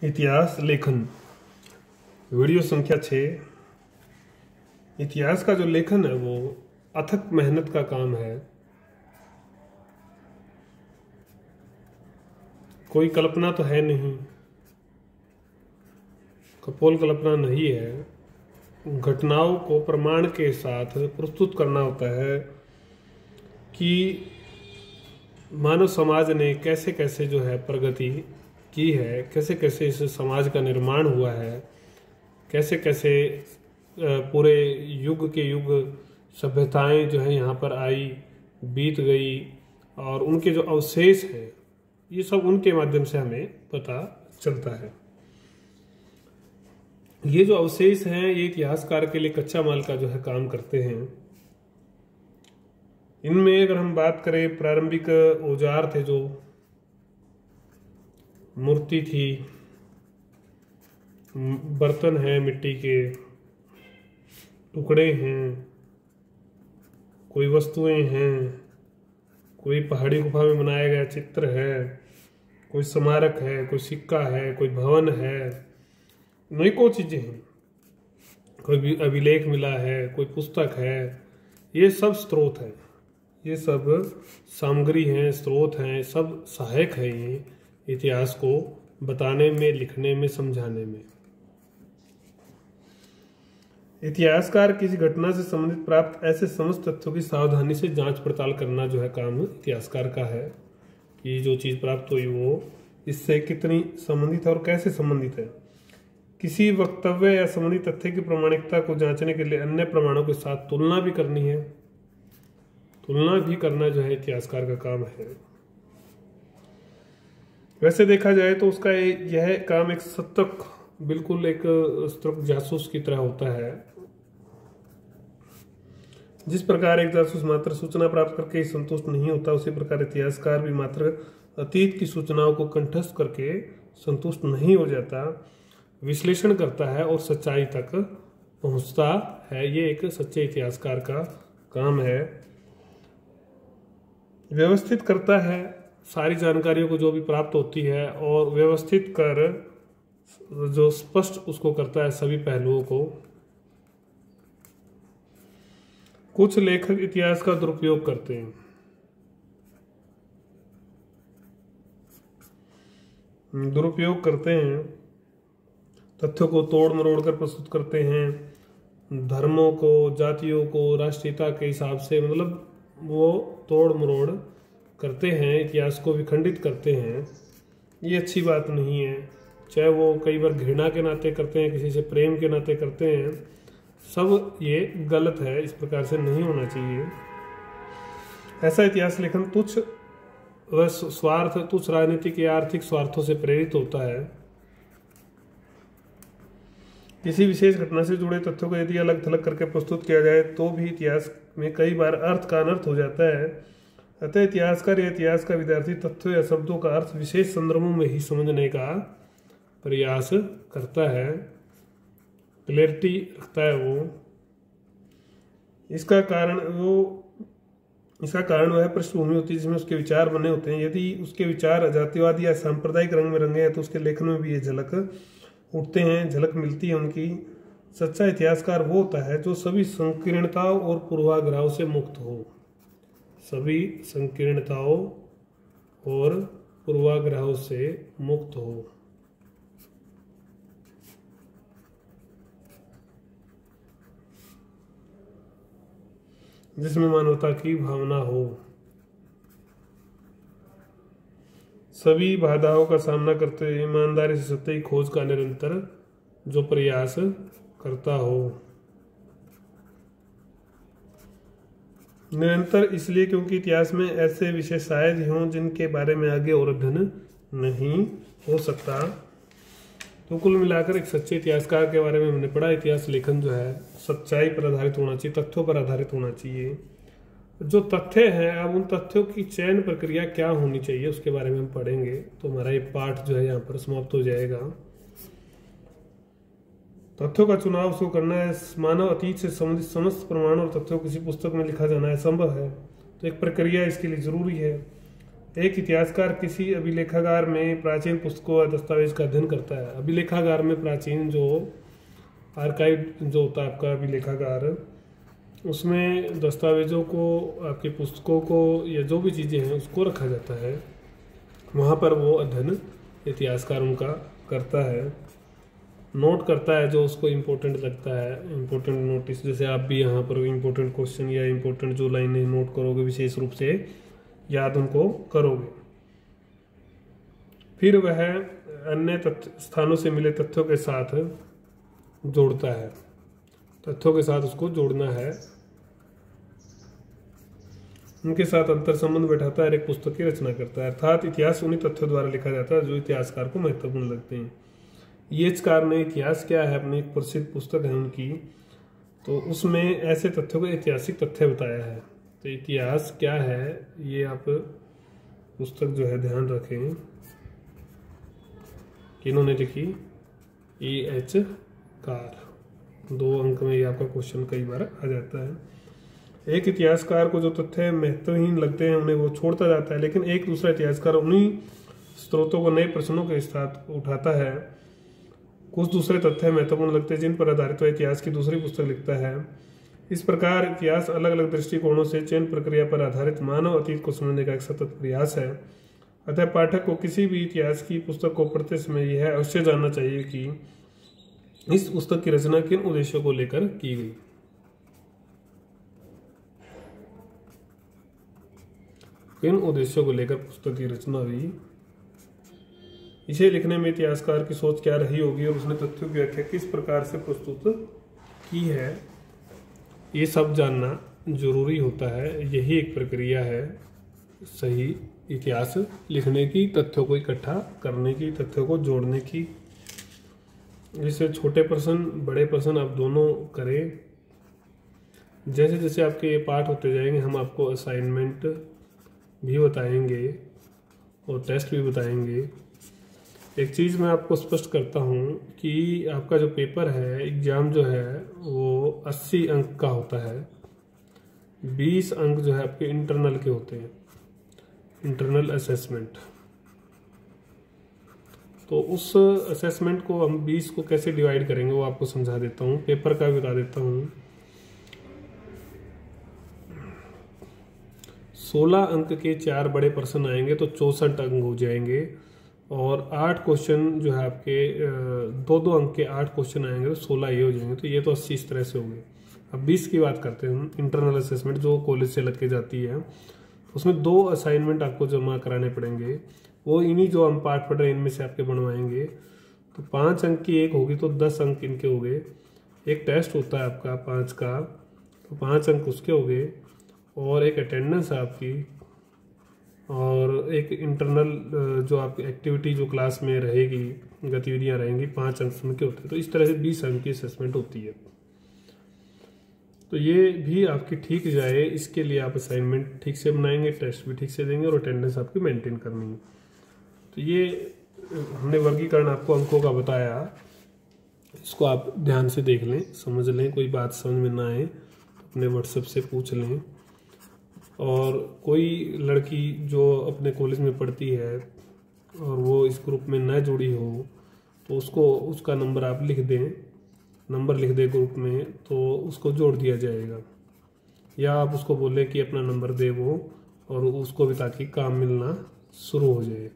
इतिहास लेखन वीडियो संख्या 6। इतिहास का जो लेखन है वो अथक मेहनत का काम है। कोई कल्पना तो है नहीं, कपोल कल्पना नहीं है। घटनाओं को प्रमाण के साथ प्रस्तुत करना होता है कि मानव समाज ने कैसे कैसे जो है प्रगति की है, कैसे कैसे इस समाज का निर्माण हुआ है, कैसे कैसे पूरे युग के युग सभ्यताएं जो है यहाँ पर आई, बीत गई, और उनके जो अवशेष हैं ये सब उनके माध्यम से हमें पता चलता है। ये जो अवशेष हैं ये इतिहासकार के लिए कच्चा माल का जो है काम करते हैं। इनमें अगर हम बात करें, प्रारंभिक औजार थे, जो मूर्ति थी, बर्तन हैं, मिट्टी के टुकड़े हैं, कोई वस्तुएं हैं, कोई पहाड़ी गुफा में बनाया गया चित्र है, कोई स्मारक है, कोई सिक्का है, कोई भवन है, अनेकों चीजें हैं, कोई भी अभिलेख मिला है, कोई पुस्तक है। ये सब स्रोत हैं, ये सब सामग्री हैं, स्रोत हैं, सब सहायक है ये इतिहास को बताने में, लिखने में, समझाने में। इतिहासकार किसी घटना से संबंधित प्राप्त ऐसे समस्त तथ्यों की सावधानी से जांच पड़ताल करना जो है काम इतिहासकार का है कि जो चीज प्राप्त हुई वो इससे कितनी संबंधित है और कैसे संबंधित है। किसी वक्तव्य या संबंधित तथ्य की प्रामाणिकता को जांचने के लिए अन्य प्रमाणों के साथ तुलना भी करनी है। तुलना भी करना जो है इतिहासकार का काम है। वैसे देखा जाए तो उसका यह काम एक सतर्क, बिल्कुल एक सतर्क जासूस की तरह होता है। जिस प्रकार एक जासूस मात्र सूचना प्राप्त करके ही संतुष्ट नहीं होता, उसी प्रकार इतिहासकार भी मात्र अतीत की सूचनाओं को कंठस्थ करके संतुष्ट नहीं हो जाता, विश्लेषण करता है और सच्चाई तक पहुंचता है। ये एक सच्चे इतिहासकार का काम है। व्यवस्थित करता है सारी जानकारियों को जो भी प्राप्त होती है, और व्यवस्थित कर जो स्पष्ट उसको करता है सभी पहलुओं को। कुछ लेखक इतिहास का दुरुपयोग करते हैं। दुरुपयोग करते हैं, तथ्यों को तोड़ मरोड़ कर प्रस्तुत करते हैं, धर्मों को, जातियों को राष्ट्रीयता के हिसाब से, मतलब वो तोड़ मरोड़ करते हैं, इतिहास को विखंडित करते हैं। ये अच्छी बात नहीं है। चाहे वो कई बार घृणा के नाते करते हैं, किसी से प्रेम के नाते करते हैं, सब ये गलत है। इस प्रकार से नहीं होना चाहिए। ऐसा इतिहास लेखन तुच्छ व स्वार्थ, तुच्छ राजनीतिक या आर्थिक स्वार्थों से प्रेरित होता है। किसी विशेष घटना से जुड़े तथ्यों को यदि अलग थलग करके प्रस्तुत किया जाए तो भी इतिहास में कई बार अर्थ का अनर्थ हो जाता है। अतः इतिहासकार या इतिहास का विद्यार्थी तथ्यों या शब्दों का अर्थ विशेष संदर्भों में ही समझने का प्रयास करता है, क्लैरिटी रखता है वो। इसका कारण वह पृष्ठभूमि होती है जिसमें उसके विचार बने होते हैं। यदि उसके विचार जातिवादी या सांप्रदायिक रंग में रंगे हैं तो उसके लेखन में भी ये झलक उठते हैं, झलक मिलती है उनकी। सच्चा इतिहासकार वो होता है जो सभी संकीर्णताओं और पूर्वाग्रहों से मुक्त हो, सभी संकीर्णताओं और पूर्वाग्रहों से मुक्त हो। जिसमें मानवता की भावना हो, सभी बाधाओं का सामना करते हुए ईमानदारी से सत्य की खोज का निरंतर जो प्रयास करता हो। निरंतर इसलिए क्योंकि इतिहास में ऐसे विषय शायद ही हों जिनके बारे में आगे और अध्ययन नहीं हो सकता। तो कुल मिलाकर एक सच्चे इतिहासकार के बारे में हमने पढ़ा। इतिहास लेखन जो है सच्चाई पर आधारित होना चाहिए, तथ्यों पर आधारित होना चाहिए। जो तथ्य हैं, अब उन तथ्यों की चयन प्रक्रिया क्या होनी चाहिए उसके बारे में हम पढ़ेंगे। तो हमारा ये पाठ जो है यहाँ पर समाप्त हो जाएगा। तथ्यों का चुनाव उसको करना है। मानव अतीत से संबंधित समस्त प्रमाणों और तथ्यों किसी पुस्तक में लिखा जाना असंभव है, तो एक प्रक्रिया इसके लिए जरूरी है। एक इतिहासकार किसी अभिलेखागार में प्राचीन पुस्तकों और दस्तावेज का अध्ययन करता है। अभिलेखागार में प्राचीन जो आर्काइव जो होता है आपका अभिलेखागार, उसमें दस्तावेजों को, आपकी पुस्तकों को या जो भी चीज़ें हैं उसको रखा जाता है। वहाँ पर वो अध्ययन इतिहासकार उनका करता है, नोट करता है जो उसको इम्पोर्टेंट लगता है, इम्पोर्टेंट नोटिस। जैसे आप भी यहाँ पर इम्पोर्टेंट क्वेश्चन या इम्पोर्टेंट जो लाइनें नोट करोगे, विशेष रूप से याद उनको करोगे। फिर वह अन्य स्थानों से मिले तथ्यों के साथ जोड़ता है, तथ्यों के साथ उसको जोड़ना है, उनके साथ अंतर संबंध बैठाता है, एक पुस्तक की रचना करता है। अर्थात इतिहास उन्हीं तथ्यों द्वारा लिखा जाता है जो इतिहासकार को महत्वपूर्ण लगते हैं। येचकार ने इतिहास क्या है अपनी एक प्रसिद्ध पुस्तक है उनकी, तो उसमें ऐसे तथ्यों को ऐतिहासिक तथ्य बताया है। तो इतिहास क्या है ये आप पुस्तक जो है ध्यान रखें, किन्होंने लिखी, E.H. कार। 2 अंक में ये आपका क्वेश्चन कई बार आ जाता है। एक इतिहासकार को जो तथ्य महत्वहीन लगते हैं उन्हें वो छोड़ता जाता है, लेकिन एक दूसरा इतिहासकार उन्हीं स्रोतों को नए प्रश्नों के साथ उठाता है। कुछ दूसरे तथ्य महत्वपूर्ण लगते हैं जिन पर आधारित वह इतिहास की दूसरी पुस्तक लिखता है। इस प्रकार इतिहास अलग अलग दृष्टिकोणों से चयन प्रक्रिया पर आधारित मानव अतीत को समझने का एक सतत प्रयास है। अतः पाठक को किसी भी इतिहास की पुस्तक को पढ़ते समय यह अवश्य जानना चाहिए कि इस पुस्तक की रचना किन उद्देश्यों को लेकर की गई। किन उद्देश्यों को लेकर पुस्तक की रचना हुई, इसे लिखने में इतिहासकार की सोच क्या रही होगी और उसने तथ्यों की व्याख्या किस प्रकार से प्रस्तुत की है, ये सब जानना जरूरी होता है। यही एक प्रक्रिया है सही इतिहास लिखने की, तथ्यों को इकट्ठा करने की, तथ्यों को जोड़ने की। जैसे छोटे प्रश्न बड़े प्रश्न आप दोनों करें। जैसे जैसे आपके ये पाठ होते जाएंगे हम आपको असाइनमेंट भी बताएंगे और टेस्ट भी बताएंगे। एक चीज़ मैं आपको स्पष्ट करता हूँ कि आपका जो पेपर है, एग्ज़ाम जो है वो 80 अंक का होता है। 20 अंक जो है आपके इंटरनल के होते हैं, इंटरनल असेसमेंट। तो उस असेसमेंट को हम 20 को कैसे डिवाइड करेंगे वो आपको समझा देता हूँ, पेपर का भी बता देता हूँ। 16 अंक के 4 बड़े प्रश्न आएंगे तो 64 अंक हो जाएंगे, और 8 क्वेश्चन जो है आपके 2-2 अंक के 8 क्वेश्चन आएंगे तो 16 ये हो जाएंगे। तो ये तो 80 इस तरह से हो गए। अब 20 की बात करते हैं हम, इंटरनल असेसमेंट जो कॉलेज से लग के जाती है, उसमें 2 असाइनमेंट आपको जमा कराने पड़ेंगे। वो इन्हीं जो हम पाठ पढ़ रहे हैं इनमें से आपके बनवाएंगे। तो 5 अंक की एक होगी तो 10 अंक इनके हो गए। एक टेस्ट होता है आपका 5 का, तो 5 अंक उसके हो गए, और एक अटेंडेंस है आपकी, और एक इंटरनल जो आपकी एक्टिविटी जो क्लास में रहेगी, गतिविधियां रहेंगी, 5 अंक उनके होते हैं। तो इस तरह से 20 अंक की असेसमेंट होती है। तो ये भी आपकी ठीक जाए इसके लिए आप असाइनमेंट ठीक से बनाएंगे, टेस्ट भी ठीक से देंगे, और अटेंडेंस आपकी मेंटेन करनी है। तो ये हमने वर्गीकरण आपको अंकों का बताया, इसको आप ध्यान से देख लें, समझ लें। कोई बात समझ में ना आए तो अपने व्हाट्सएप से पूछ लें। और कोई लड़की जो अपने कॉलेज में पढ़ती है और वो इस ग्रुप में न जुड़ी हो तो उसको उसका नंबर आप लिख दें, नंबर लिख दें ग्रुप में, तो उसको जोड़ दिया जाएगा। या आप उसको बोलें कि अपना नंबर दे वो, और उसको भी ताकि काम मिलना शुरू हो जाए।